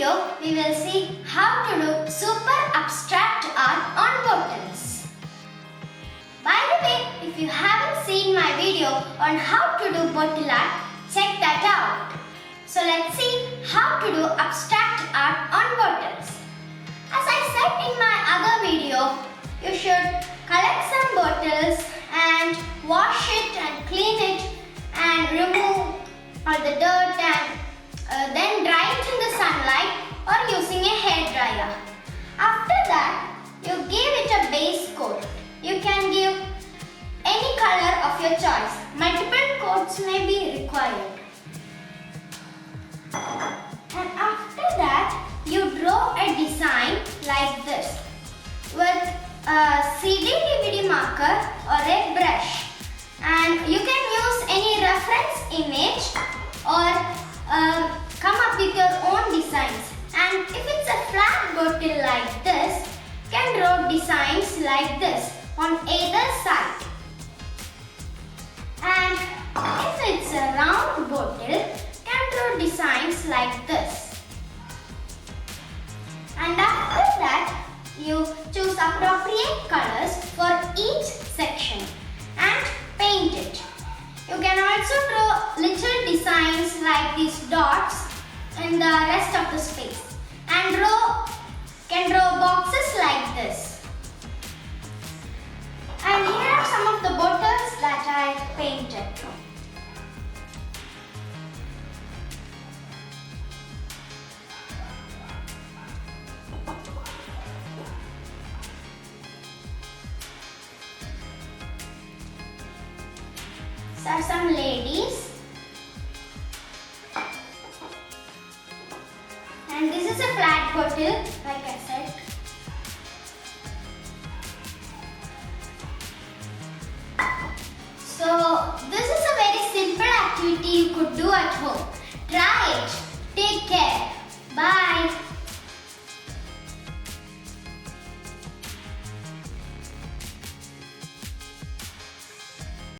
video, we will see how to do super abstract art on bottles. By the way, if you haven't seen my video on how to do bottle art, check that out. So let's see how to do abstract art on bottles. As I said in my other video, you should collect some bottles and wash it and clean it and remove all the dirt and then dry it in the sunlight or using a hair dryer. After that, you give it a base coat. You can give any color of your choice. Multiple coats may be required. And after that, you draw a design like this with a CD DVD marker or a brush. And you can use any reference image or come up with your own designs. And if it's a flat bottle like this, you can draw designs like this on either side. And if it's a round bottle, you can draw designs like this. And after that, you choose appropriate colors for each section and paint it. You can also draw little designs like these dots in the rest of the space and can draw boxes like this. And here are some of the bottles that I painted. These are some ladies, and this is a flat bottle, like I said. So this is a very simple activity you could do at home. Try it. Take care.